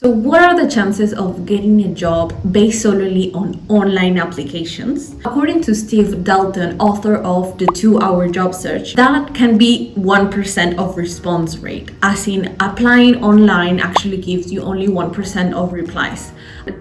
So what are the chances of getting a job based solely on online applications? According to Steve Dalton, author of the 2-Hour Job Search, that can be 1% of response rate, as in applying online actually gives you only 1% of replies.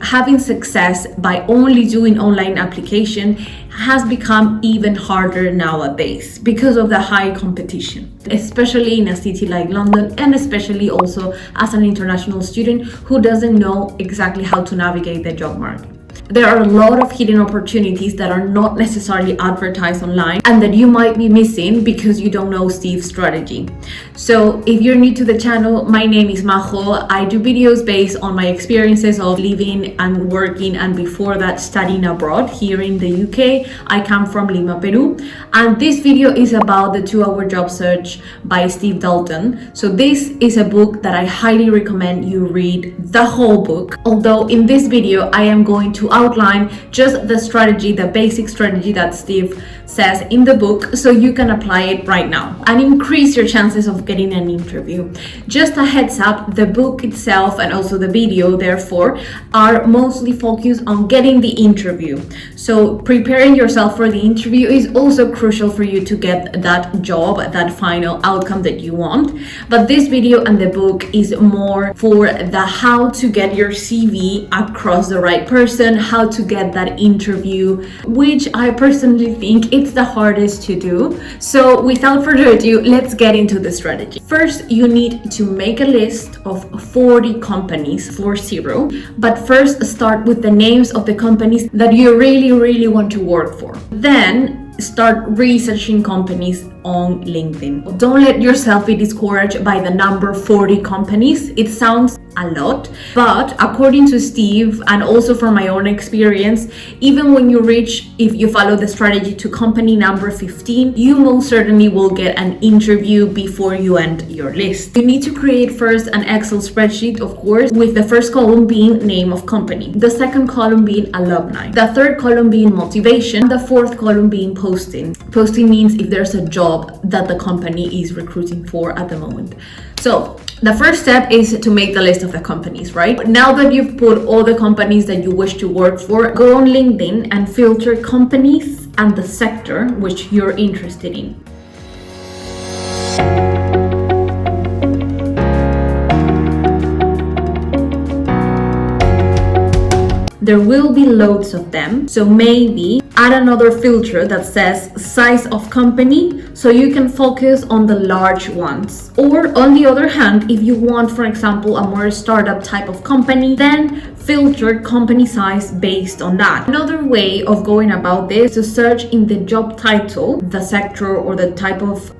Having success by only doing online application has become even harder nowadays because of the high competition, especially in a city like London, and especially also as an international student who doesn't know exactly how to navigate the job market. There are a lot of hidden opportunities that are not necessarily advertised online and that you might be missing because you don't know Steve's strategy. So if you're new to the channel, my name is Majo. I do videos based on my experiences of living and working and before that studying abroad here in the UK. I come from Lima, Peru, and this video is about the 2-Hour Job Search by Steve Dalton. So this is a book that I highly recommend you read the whole book. Although in this video I am going to outline just the strategy, the basic strategy that Steve says in the book, so you can apply it right now and increase your chances of getting an interview. Just a heads up, the book itself and also the video therefore are mostly focused on getting the interview. So preparing yourself for the interview is also crucial for you to get that job, that final outcome that you want. But this video and the book is more for the how to get your CV across the right person, how to get that interview, which I personally think it's the hardest to do. So without further ado, let's get into the strategy. First, you need to make a list of 40 companies, 40, but first start with the names of the companies that you really want to work for. Then start researching companies on LinkedIn. Don't let yourself be discouraged by the number 40 companies. It sounds a lot, but according to Steve and also from my own experience, even when you reach, if you follow the strategy, to company number 15, you most certainly will get an interview before you end your list. You need to create first an Excel spreadsheet, of course, with the first column being name of company, the second column being alumni, the third column being motivation, the fourth column being posting. Posting means if there's a job that the company is recruiting for at the moment. So the first step is to make the list of the companies, right? Now that you've put all the companies that you wish to work for, go on LinkedIn and filter companies and the sector which you're interested in. There will be loads of them, so maybe add another filter that says size of company, so you can focus on the large ones. Or on the other hand, if you want, for example, a more startup type of company, then filter company size based on that. Another way of going about this is to search in the job title, the sector or the type of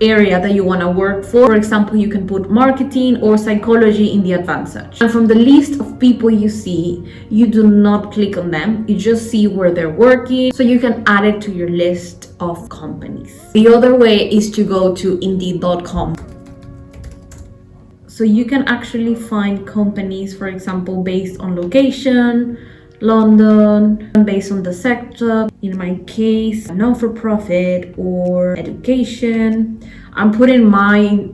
area that you want to work for. For example, you can put marketing or psychology in the advanced search. And from the list of people you see, you do not click on them, you just see where they're working, so you can add it to your list of companies. The other way is to go to indeed.com. So you can actually find companies, for example, based on location, London, based on the sector. In my case, non-for-profit or education. I'm putting my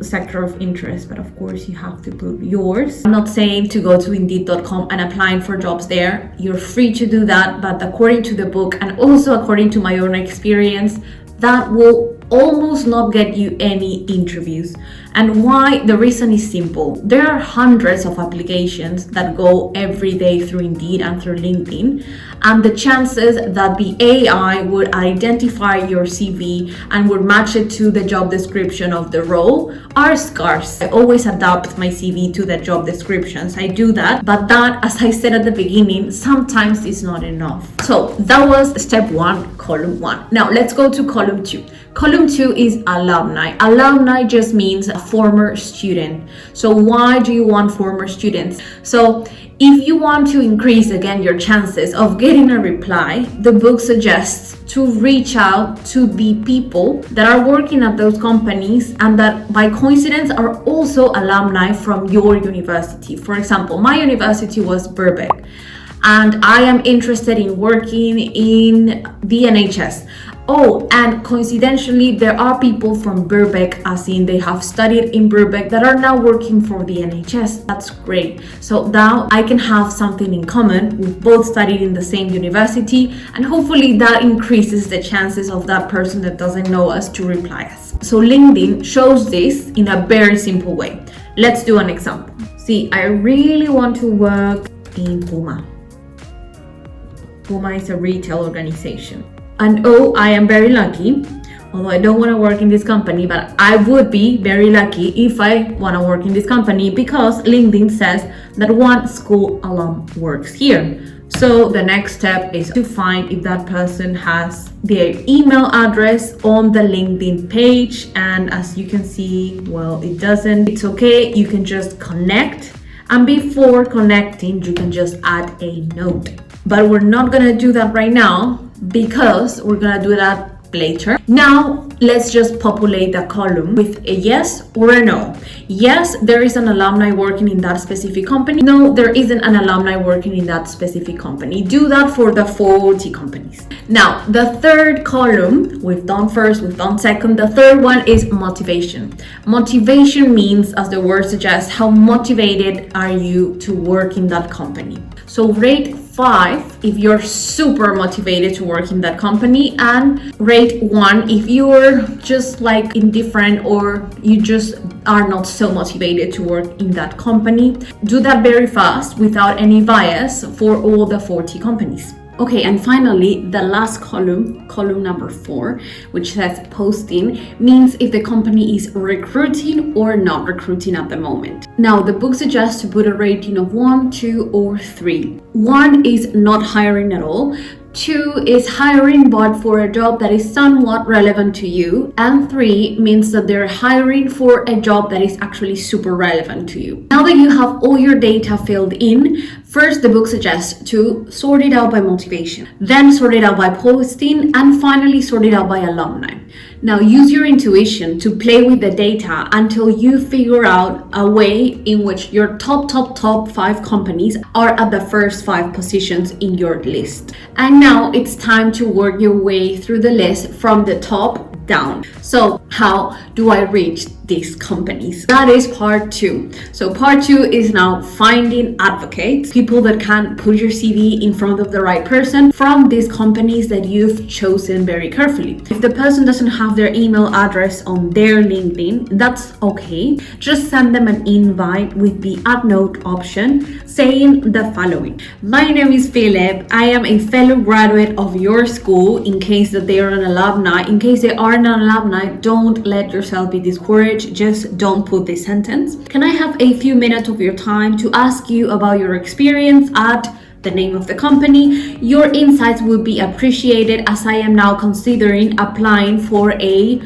sector of interest, but of course you have to put yours. I'm not saying to go to indeed.com and applying for jobs there. You're free to do that, but according to the book and also according to my own experience, that will almost not get you any interviews. And why? The reason is simple. There are hundreds of applications that go every day through Indeed and through LinkedIn, and the chances that the AI would identify your CV and would match it to the job description of the role are scarce. I always adapt my CV to the job descriptions. I do that, but that, as I said at the beginning, sometimes is not enough. So that was step 1, column 1. Now let's go to column 2. Column 2 is alumni. Alumni just means a former student. So why do you want former students? So if you want to increase again your chances of getting a reply, the book suggests to reach out to the people that are working at those companies and that by coincidence are also alumni from your university. For example, my university was Birkbeck, and I am interested in working in the NHS. Oh, and coincidentally, there are people from Birkbeck, as in they have studied in Birkbeck, that are now working for the NHS. That's great. So now I can have something in common. We've both studied in the same university, and hopefully that increases the chances of that person that doesn't know us to reply us. So LinkedIn shows this in a very simple way. Let's do an example. See, I really want to work in Puma. Puma is a retail organization. And oh, I am very lucky, although I don't want to work in this company, but I would be very lucky if I want to work in this company, because LinkedIn says that one school alum works here. So the next step is to find if that person has their email address on the LinkedIn page. And as you can see, well, it doesn't. It's okay, you can just connect. And before connecting, you can just add a note. But we're not gonna do that right now, because we're gonna do that later. Now, let's just populate the column with a yes or a no. Yes, there is an alumni working in that specific company. No, there isn't an alumni working in that specific company. Do that for the 40 companies. Now, the third column, we've done first, we've done second. The third one is motivation. Motivation means, as the word suggests, how motivated are you to work in that company. So rate 5 if you're super motivated to work in that company, and rate 1 if you're just like indifferent or you just are not so motivated to work in that company. Do that very fast without any bias for all the 40 companies. Okay, and finally, the last column number 4, which says posting, means if the company is recruiting or not recruiting at the moment. Now, the book suggests to put a rating of 1, 2, or 3. 1 is not hiring at all. 2 is hiring but for a job that is somewhat relevant to you, and 3 means that they're hiring for a job that is actually super relevant to you. Now that you have all your data filled in, first the book suggests to sort it out by motivation, then sort it out by posting, and finally sort it out by alumni. Now use your intuition to play with the data until you figure out a way in which your top 5 companies are at the first 5 positions in your list. And now it's time to work your way through the list from the top down. So how do I reach these companies? That is part 2. So part 2 is now finding advocates, people that can put your CV in front of the right person from these companies that you've chosen very carefully. If the person doesn't have their email address on their LinkedIn, that's okay. Just send them an invite with the add note option saying the following: my name is Philip. I am a fellow graduate of your school, in case that they are an alumni. In case they are an alumni, don't let yourself be discouraged. Just don't put this sentence. Can I have a few minutes of your time to ask you about your experience at the name of the company? Your insights would be appreciated, as I am now considering applying for a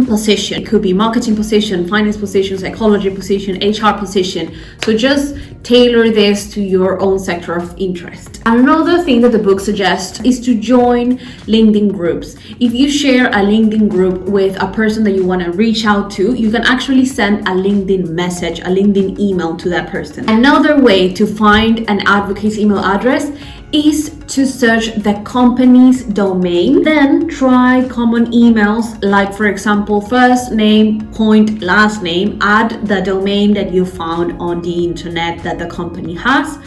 position. It could be marketing position, finance position, psychology position, HR position. So just tailor this to your own sector of interest. Another thing that the book suggests is to join LinkedIn groups. If you share a LinkedIn group with a person that you want to reach out to, you can actually send a LinkedIn message, a LinkedIn email to that person. Another way to find an advocate's email address is to search the company's domain, then try common emails, like for example, first name, point, last name, add the domain that you found on the internet that the company has,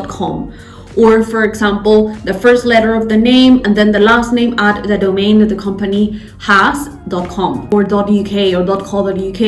.com. Or for example, the first letter of the name and then the last name at the domain that the company has, .com or .uk or .co.uk.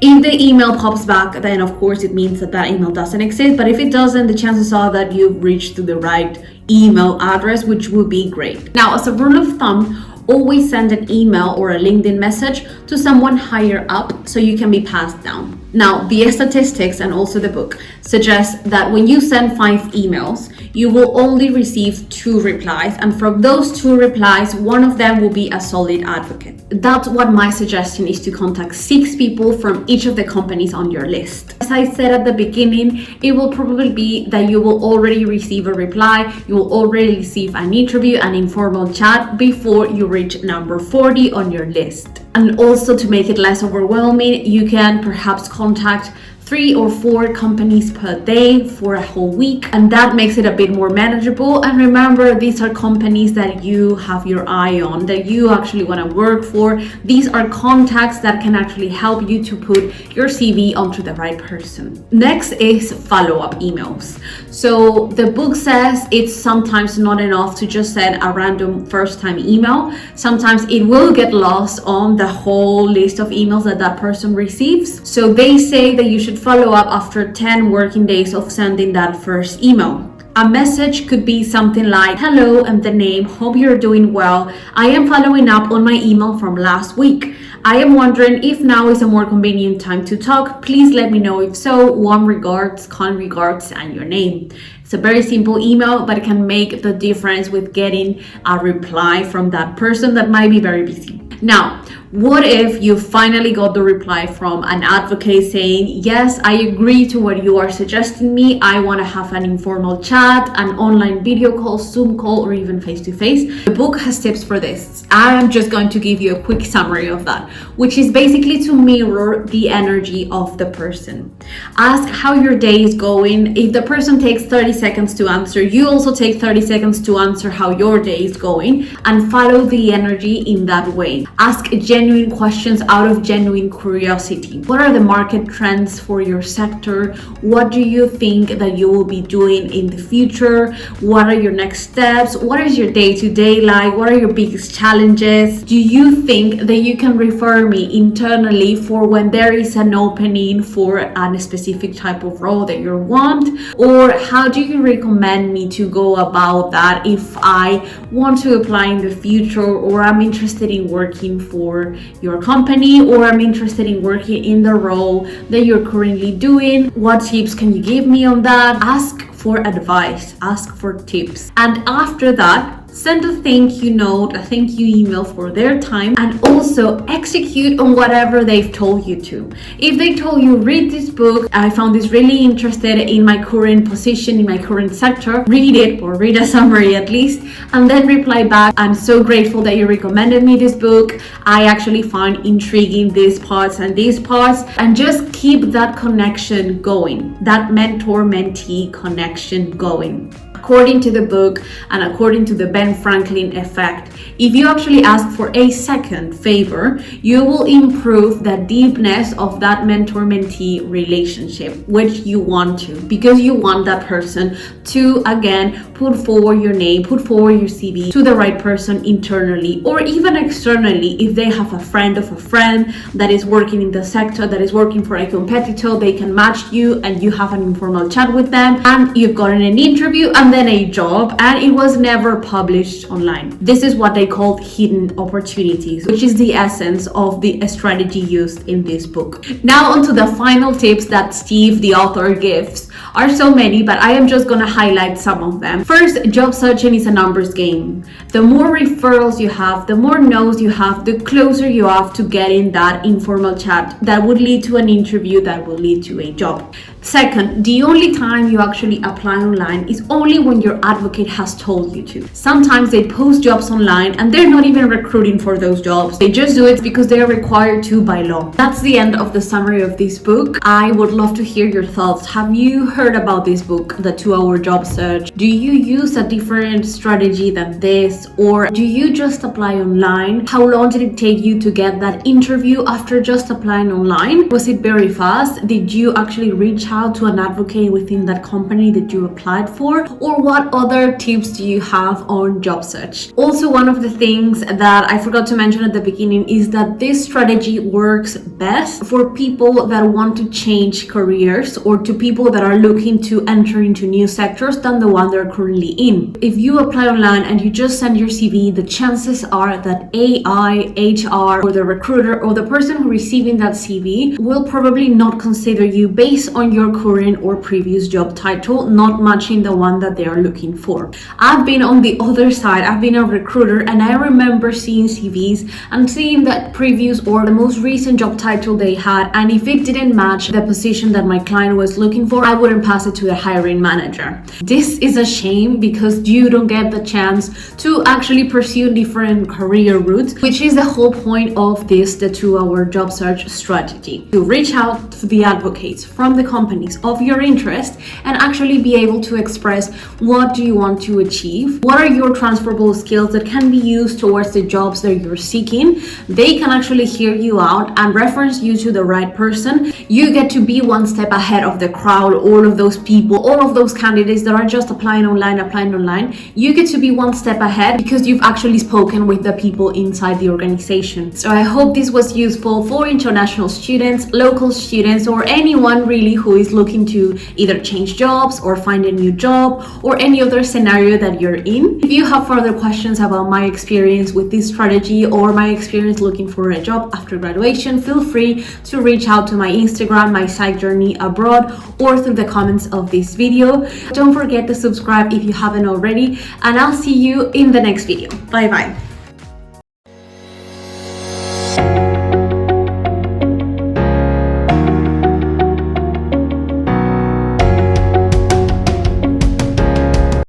If the email pops back, then of course it means that that email doesn't exist. But if it doesn't, the chances are that you've reached to the right email address, which would be great. Now, as a rule of thumb, always send an email or a LinkedIn message to someone higher up so you can be passed down. Now, the statistics and also the book suggest that when you send 5 emails, you will only receive 2 replies. And from those 2 replies, one of them will be a solid advocate. That's what my suggestion is, to contact 6 people from each of the companies on your list. As I said at the beginning, it will probably be that you will already receive a reply, you will already receive an interview, an informal chat before you reach number 40 on your list. And also, to make it less overwhelming, you can perhaps contact 3 or 4 companies per day for a whole week, and that makes it a bit more manageable. And remember, these are companies that you have your eye on, that you actually want to work for. These are contacts that can actually help you to put your CV onto the right person. Next is follow-up emails. So the book says it's sometimes not enough to just send a random first-time email. Sometimes it will get lost on the whole list of emails that person receives. So they say that you should follow up after 10 working days of sending that first email. A message could be something like, hello, and the name, hope you're doing well. I am following up on my email from last week. I am wondering if now is a more convenient time to talk. Please let me know if so. Warm regards, kind regards, and your name. It's a very simple email, but it can make the difference with getting a reply from that person that might be very busy. Now, what if you finally got the reply from an advocate saying, yes, I agree to what you are suggesting me. I want to have an informal chat, an online video call, Zoom call, or even face-to-face. The book has tips for this. I am just going to give you a quick summary of that, which is basically to mirror the energy of the person. Ask how your day is going. If the person takes 30 seconds to answer, you also take 30 seconds to answer how your day is going, and follow the energy in that way. Ask genuine questions out of genuine curiosity. What are the market trends for your sector? What do you think that you will be doing in the future? What are your next steps? What is your day-to-day like? What are your biggest challenges? Do you think that you can refer me internally for when there is an opening for a specific type of role that you want? Or how do you recommend me to go about that if I want to apply in the future, or I'm interested in working for your company, or I'm interested in working in the role that you're currently doing? What tips can you give me on that? Ask for advice, ask for tips. And after that, send a thank you note, a thank you email for their time, and also execute on whatever they've told you to. If they told you, read this book, I found this really interested in my current position, in my current sector, read it, or read a summary at least, and then reply back, I'm so grateful that you recommended me this book. I actually find intriguing these parts and these parts, and just keep that connection going, that mentor-mentee connection going. According to the book and according to the Ben Franklin effect, if you actually ask for a second favor, you will improve the deepness of that mentor-mentee relationship, which you want to, because you want that person to, again, put forward your name, put forward your CV to the right person internally or even externally. If they have a friend of a friend that is working in the sector, that is working for a competitor, they can match you and you have an informal chat with them and you've gotten an interview and then a job, and it was never published online. This is what they call hidden opportunities, which is the essence of the strategy used in this book. Now onto the final tips that Steve, the author, gives. Are so many, but I am just gonna highlight some of them. First, job searching is a numbers game. The more referrals you have, the more no's you have, the closer you are to getting that informal chat that would lead to an interview, that will lead to a job. Second, the only time you actually apply online is only when your advocate has told you to. Sometimes they post jobs online and they're not even recruiting for those jobs. They just do it because they are required to by law. That's the end of the summary of this book. I would love to hear your thoughts. Have you heard about this book, The 2-Hour Job Search? Do you use a different strategy than this, or do you just apply online? How long did it take you to get that interview after just applying online? Was it very fast? Did you actually reach out to an advocate within that company that you applied for? Or what other tips do you have on job search? Also, one of the things that I forgot to mention at the beginning is that this strategy works best for people that want to change careers or to people that are looking to enter into new sectors than the one they're currently in. If you apply online and you just send your CV, the chances are that AI, HR, or the recruiter or the person who's receiving that CV will probably not consider you based on your current or previous job title not matching the one that they are looking for. I've been on the other side, I've been a recruiter, and I remember seeing CVs and seeing that previous or the most recent job title they had, and if it didn't match the position that my client was looking for, I wouldn't pass it to the hiring manager. This is a shame because you don't get the chance to actually pursue different career routes, which is the whole point of this, the 2-hour job search strategy. To reach out to the advocates from the companies of your interest and actually be able to express what do you want to achieve, what are your transferable skills that can be used towards the jobs that you're seeking. They can actually hear you out and reference you to the right person. You get to be one step ahead of the crowd, all of those people, all of those candidates that are just applying online. You get to be one step ahead because you've actually spoken with the people inside the organization. So I hope this was useful for international students, local students, or anyone really who is looking to either change jobs or find a new job or any other scenario that you're in. If you have further questions about my experience with this strategy or my experience looking for a job after graduation, feel free to reach out to my Instagram, my side journey abroad, or through the comments of this video. Don't forget to subscribe if you haven't already, and I'll see you in the next video. Bye bye.